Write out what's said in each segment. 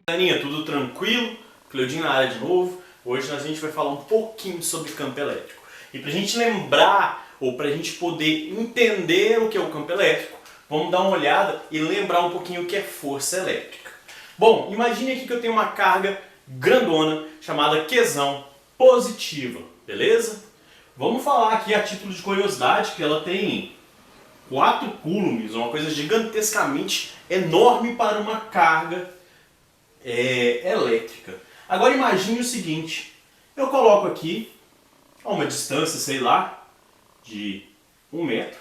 Galerinha, tudo tranquilo? Cleudinho na área de novo. Hoje a gente vai falar um pouquinho sobre campo elétrico. E pra gente lembrar, ou pra gente poder entender o que é o campo elétrico, vamos dar uma olhada e lembrar um pouquinho o que é força elétrica. Bom, imagine aqui que eu tenho uma carga grandona chamada Qzão positiva, beleza? Vamos falar aqui a título de curiosidade que ela tem 4 coulombs, uma coisa gigantescamente enorme para uma carga elétrica. Agora imagine o seguinte, eu coloco aqui a uma distância, sei lá, de 1 metro,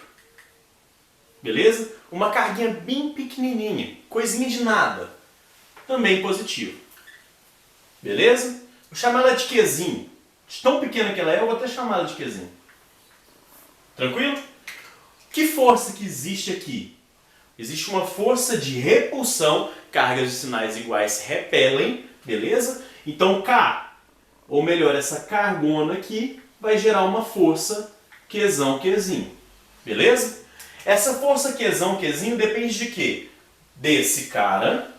beleza? Uma carguinha bem pequenininha, coisinha de nada, também positivo, beleza? Vou chamar ela de Qzinho, de tão pequena que ela é, eu vou até chamar ela de Qzinho. Tranquilo? Que força que existe aqui? Existe uma força de repulsão, cargas de sinais iguais repelem, beleza? Então K, ou melhor, essa cargona aqui, vai gerar uma força Qzão, Qzinho, beleza? Essa força Qzão, Qzinho depende de quê? Desse cara,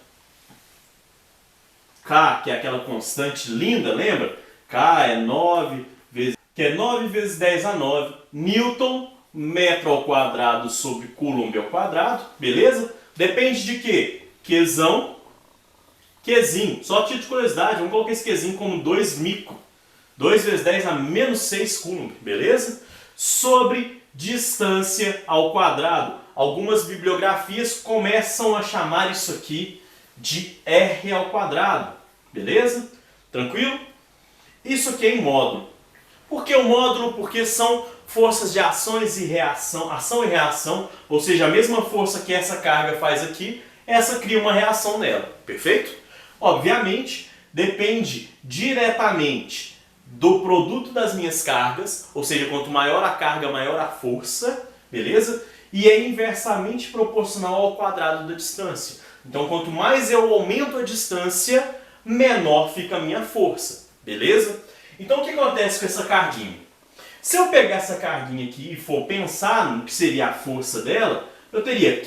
K, que é aquela constante linda, lembra? K é 9 vezes 10 a 9 Newton metro ao quadrado sobre coulomb ao quadrado, beleza? Depende de quê? Qzão, Qzinho. Só título de curiosidade, vamos colocar esse Qzinho como 2 micro. 2 vezes 10 a menos 6 coulomb, beleza? Sobre distância ao quadrado. Algumas bibliografias começam a chamar isso aqui de R ao quadrado, beleza? Tranquilo? Isso aqui é em módulo. Por que o módulo? Porque são forças de ações e reação, ação e reação, ou seja, a mesma força que essa carga faz aqui, essa cria uma reação nela, perfeito? Obviamente, depende diretamente do produto das minhas cargas, ou seja, quanto maior a carga, maior a força, beleza? E é inversamente proporcional ao quadrado da distância. Então, quanto mais eu aumento a distância, menor fica a minha força, beleza? Então, o que acontece com essa carguinha? Se eu pegar essa carguinha aqui e for pensar no que seria a força dela, eu teria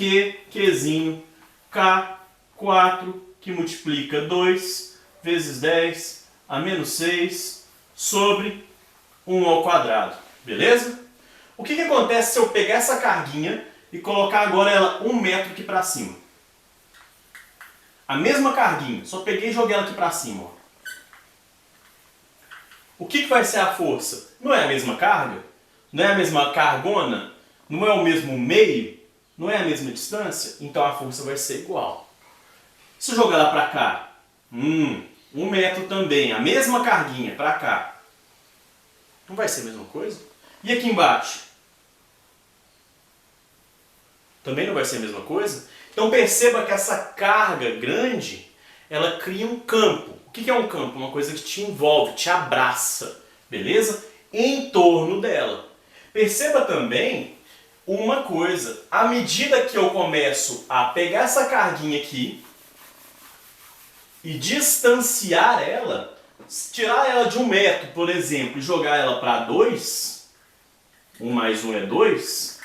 Qzinho, K4, que multiplica 2 vezes 10 a menos 6 sobre 1 ao quadrado, beleza? O que acontece se eu pegar essa carguinha e colocar agora ela 1 metro aqui para cima? A mesma carguinha, só peguei e joguei ela aqui para cima, ó. O que vai ser a força? Não é a mesma carga? Não é a mesma cargona? Não é o mesmo meio? Não é a mesma distância? Então a força vai ser igual. Se eu jogar ela para cá, 1 metro também, a mesma carguinha para cá, não vai ser a mesma coisa? E aqui embaixo? Também não vai ser a mesma coisa? Então perceba que essa carga grande, ela cria um campo. O que é um campo? Uma coisa que te envolve, te abraça, beleza? Em torno dela. Perceba também uma coisa. À medida que eu começo a pegar essa carguinha aqui e distanciar ela, tirar ela de 1 metro, por exemplo, e jogar ela para 2, 1 mais 1 é 2,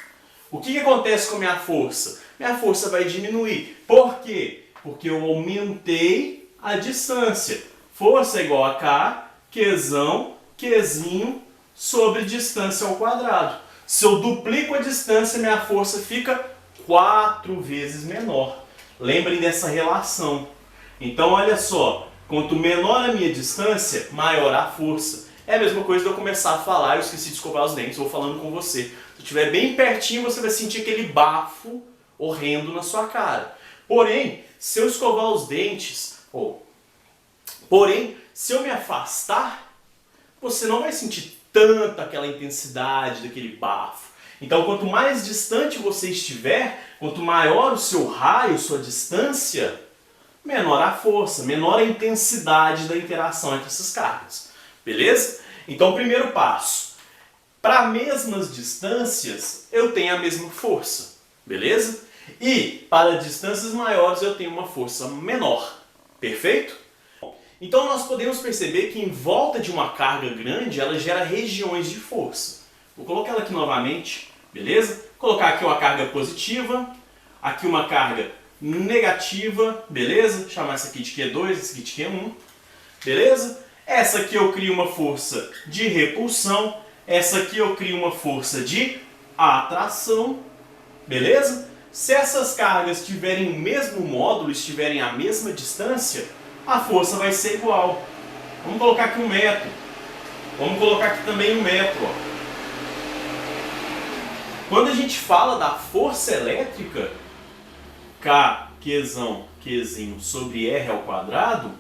o que acontece com a minha força? Minha força vai diminuir. Por quê? Porque eu aumentei a distância. Força é igual a K, Qzão, Qzinho, sobre distância ao quadrado. Se eu duplico a distância, minha força fica 4 vezes menor. Lembrem dessa relação. Então, olha só, quanto menor a minha distância, maior a força. É a mesma coisa de eu começar a falar, eu esqueci de escovar os dentes, vou falando com você. Se eu estiver bem pertinho, você vai sentir aquele bafo horrendo na sua cara. Porém, se eu escovar os dentes, se eu me afastar, você não vai sentir tanta aquela intensidade daquele bafo. Então, quanto mais distante você estiver, quanto maior o seu raio, sua distância, menor a força, menor a intensidade da interação entre essas cargas. Beleza? Então, primeiro passo. Para mesmas distâncias, eu tenho a mesma força. Beleza? E para distâncias maiores, eu tenho uma força menor. Perfeito? Então nós podemos perceber que em volta de uma carga grande, ela gera regiões de força. Vou colocar ela aqui novamente, beleza? Vou colocar aqui uma carga positiva, aqui uma carga negativa, beleza? Chamar essa aqui de Q2, essa aqui de Q1, beleza? Essa aqui eu crio uma força de repulsão, essa aqui eu crio uma força de atração, beleza? Se essas cargas tiverem o mesmo módulo, estiverem à mesma distância, a força vai ser igual. Vamos colocar aqui 1 metro. Vamos colocar aqui também 1 metro. Ó. Quando a gente fala da força elétrica, K, Qzinho sobre R ao quadrado,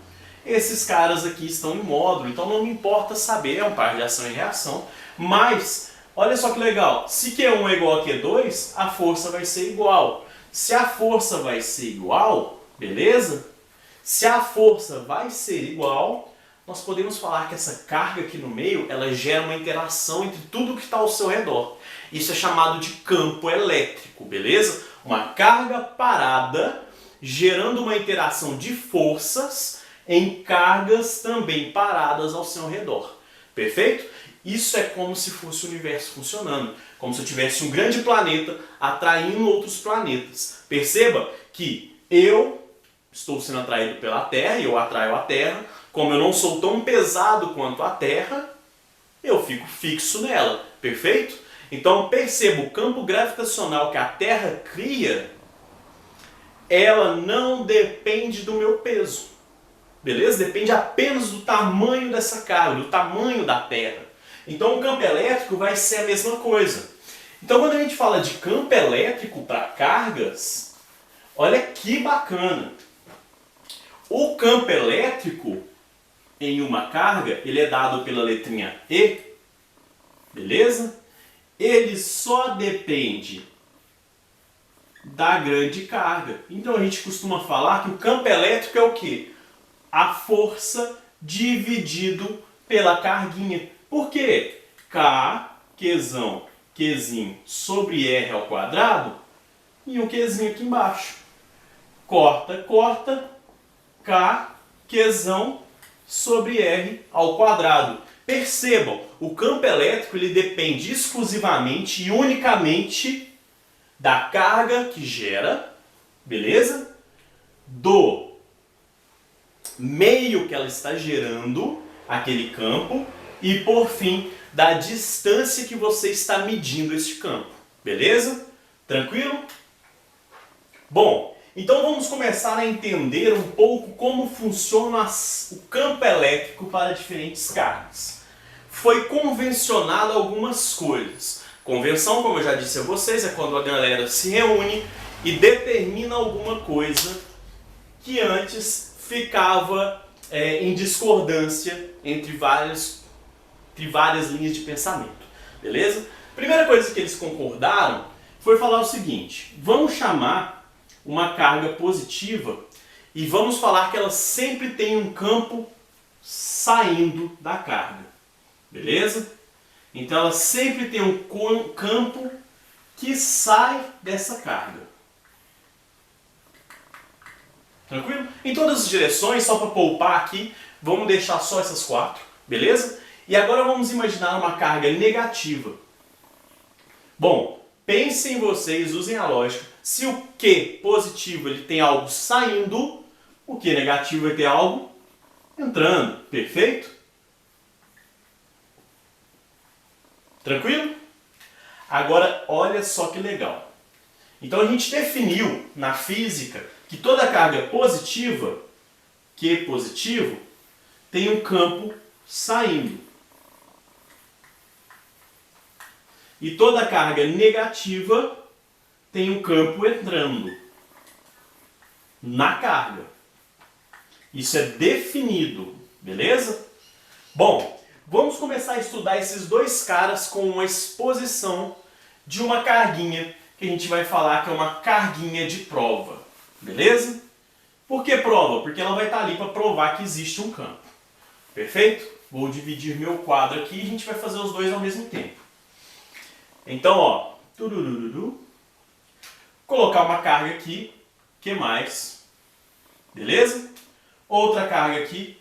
esses caras aqui estão em módulo, então não me importa saber, é um par de ação e reação, mas olha só que legal, se Q1 é igual a Q2, a força vai ser igual. Se a força vai ser igual, beleza? Se a força vai ser igual, nós podemos falar que essa carga aqui no meio, ela gera uma interação entre tudo que está ao seu redor. Isso é chamado de campo elétrico, beleza? Uma carga parada gerando uma interação de forças em cargas também paradas ao seu redor. Perfeito? Isso é como se fosse o universo funcionando. Como se eu tivesse um grande planeta atraindo outros planetas. Perceba que eu estou sendo atraído pela Terra e eu atraio a Terra. Como eu não sou tão pesado quanto a Terra, eu fico fixo nela. Perfeito? Então perceba, o campo gravitacional que a Terra cria, ela não depende do meu peso. Beleza? Depende apenas do tamanho dessa carga, do tamanho da Terra. Então o campo elétrico vai ser a mesma coisa. Então quando a gente fala de campo elétrico para cargas, olha que bacana. O campo elétrico em uma carga, ele é dado pela letrinha E, beleza? Ele só depende da grande carga. Então a gente costuma falar que o campo elétrico é o quê? A força dividido pela carguinha. Por quê? K, Qzinho sobre R ao quadrado e o Qzinho aqui embaixo. Corta, corta, K, Qzão sobre R ao quadrado. Percebam, o campo elétrico ele depende exclusivamente e unicamente da carga que gera, beleza? Do meio que ela está gerando, aquele campo, e por fim, da distância que você está medindo este campo, beleza? Tranquilo? Bom, então vamos começar a entender um pouco como funciona o campo elétrico para diferentes cargas. Foi convencionado algumas coisas. Convenção, como eu já disse a vocês, é quando a galera se reúne e determina alguma coisa que antes ficava em discordância entre várias linhas de pensamento. Beleza? Primeira coisa que eles concordaram foi falar o seguinte: vamos chamar uma carga positiva e vamos falar que ela sempre tem um campo saindo da carga. Beleza? Então ela sempre tem um campo que sai dessa carga. Tranquilo? Em todas as direções, só para poupar aqui, vamos deixar só essas 4, beleza? E agora vamos imaginar uma carga negativa. Bom, pensem vocês, usem a lógica. Se o Q positivo ele tem algo saindo, o Q negativo vai ter algo entrando. Perfeito? Tranquilo? Agora, olha só que legal. Então a gente definiu na física que toda carga positiva, Q positivo, tem um campo saindo. E toda carga negativa tem um campo entrando na carga. Isso é definido, beleza? Bom, vamos começar a estudar esses dois caras com uma exposição de uma carguinha que a gente vai falar que é uma carguinha de prova, beleza? Por que prova? Porque ela vai estar ali para provar que existe um campo. Perfeito? Vou dividir meu quadro aqui e a gente vai fazer os dois ao mesmo tempo. Então, ó, colocar uma carga aqui, Q+, beleza? Outra carga aqui,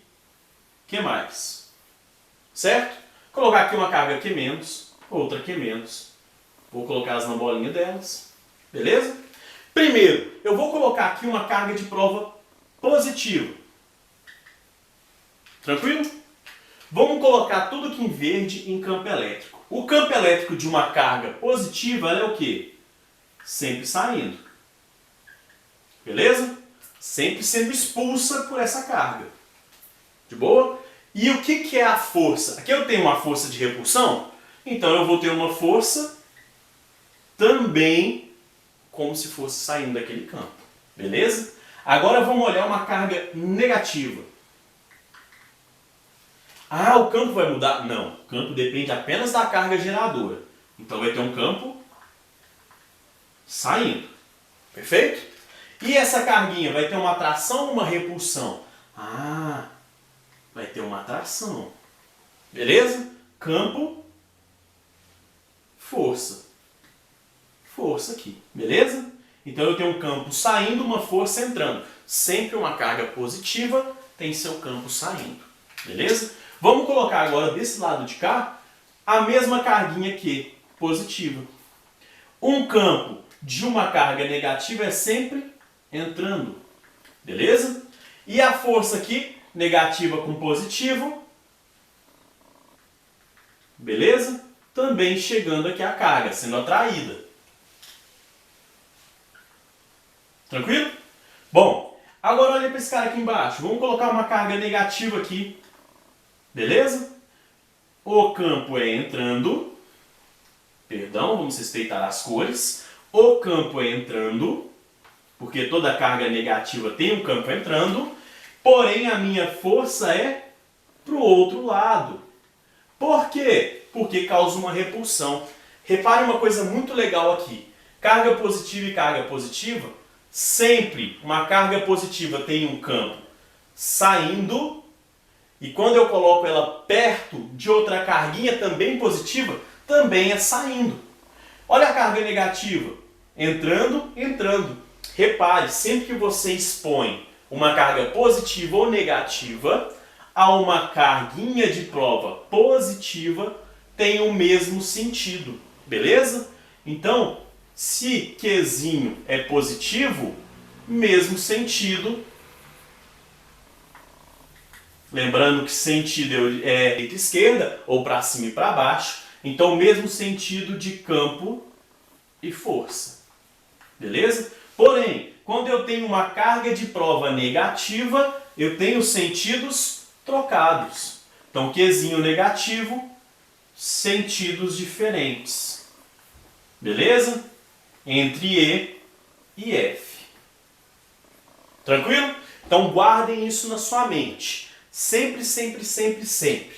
Q+, certo? Colocar aqui uma carga Q-, outra Q-. Vou colocar as na bolinha delas, beleza? Primeiro, eu vou colocar aqui uma carga de prova positiva. Tranquilo? Vamos colocar tudo aqui em verde em campo elétrico. O campo elétrico de uma carga positiva ela é o quê? Sempre saindo. Beleza? Sempre sendo expulsa por essa carga. De boa? E o que é a força? Aqui eu tenho uma força de repulsão, então eu vou ter uma força também como se fosse saindo daquele campo. Beleza? Agora vamos olhar uma carga negativa. Ah, o campo vai mudar? Não, o campo depende apenas da carga geradora. Então vai ter um campo saindo. Perfeito? E essa carguinha vai ter uma atração ou uma repulsão? Ah, vai ter uma atração. Beleza? Campo, força. Força aqui. Beleza? Então eu tenho um campo saindo, uma força entrando. Sempre uma carga positiva tem seu campo saindo. Beleza? Vamos colocar agora desse lado de cá a mesma carguinha aqui, positiva. Um campo de uma carga negativa é sempre entrando. Beleza? E a força aqui, negativa com positivo. Beleza? Também chegando aqui a carga, sendo atraída. Tranquilo? Bom, agora olha para esse cara aqui embaixo. Vamos colocar uma carga negativa aqui. Beleza? O campo é entrando. Perdão, vamos respeitar as cores. O campo é entrando, porque toda carga negativa tem um campo entrando. Porém, a minha força é para o outro lado. Por quê? Porque causa uma repulsão. Repare uma coisa muito legal aqui. Carga positiva e carga positiva, sempre uma carga positiva tem um campo saindo. E quando eu coloco ela perto de outra carguinha também positiva, também é saindo. Olha a carga negativa. Entrando, entrando. Repare, sempre que você expõe uma carga positiva ou negativa a uma carguinha de prova positiva, tem o mesmo sentido. Beleza? Então, se Qzinho é positivo, mesmo sentido. Lembrando que sentido é direita e esquerda, ou para cima e para baixo. Então, o mesmo sentido de campo e força. Beleza? Porém, quando eu tenho uma carga de prova negativa, eu tenho sentidos trocados. Então, Qzinho negativo, sentidos diferentes. Beleza? Entre E e F. Tranquilo? Então, guardem isso na sua mente. Sempre, sempre, sempre, sempre.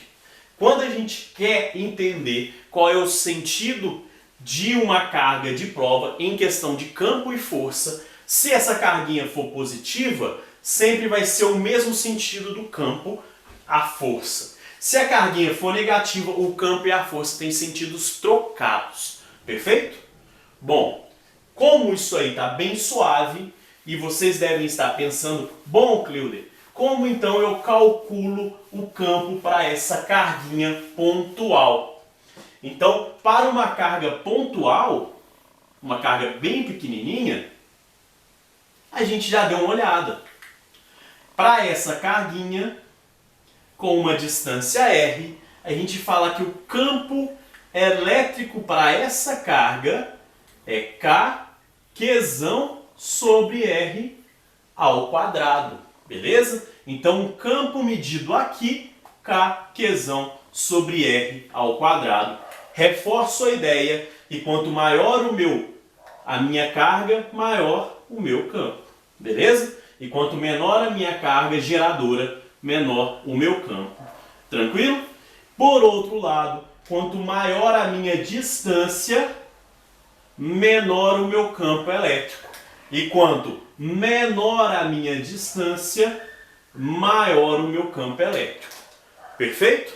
Quando a gente quer entender qual é o sentido de uma carga de prova em questão de campo e força, se essa carguinha for positiva, sempre vai ser o mesmo sentido do campo, a força. Se a carguinha for negativa, o campo e a força têm sentidos trocados. Perfeito? Bom, como isso aí está bem suave e vocês devem estar pensando, bom, Cleuder, como então eu calculo o campo para essa carguinha pontual? Então, para uma carga pontual, uma carga bem pequenininha, a gente já deu uma olhada. Para essa carguinha, com uma distância R, a gente fala que o campo elétrico para essa carga é Qzão sobre R ao quadrado. Beleza? Então, o campo medido aqui, Qzão sobre R ao quadrado. Reforço a ideia e quanto maior a minha carga, maior o meu campo. Beleza? E quanto menor a minha carga geradora, menor o meu campo. Tranquilo? Por outro lado, quanto maior a minha distância, menor o meu campo elétrico. E quanto menor a minha distância, maior o meu campo elétrico. Perfeito?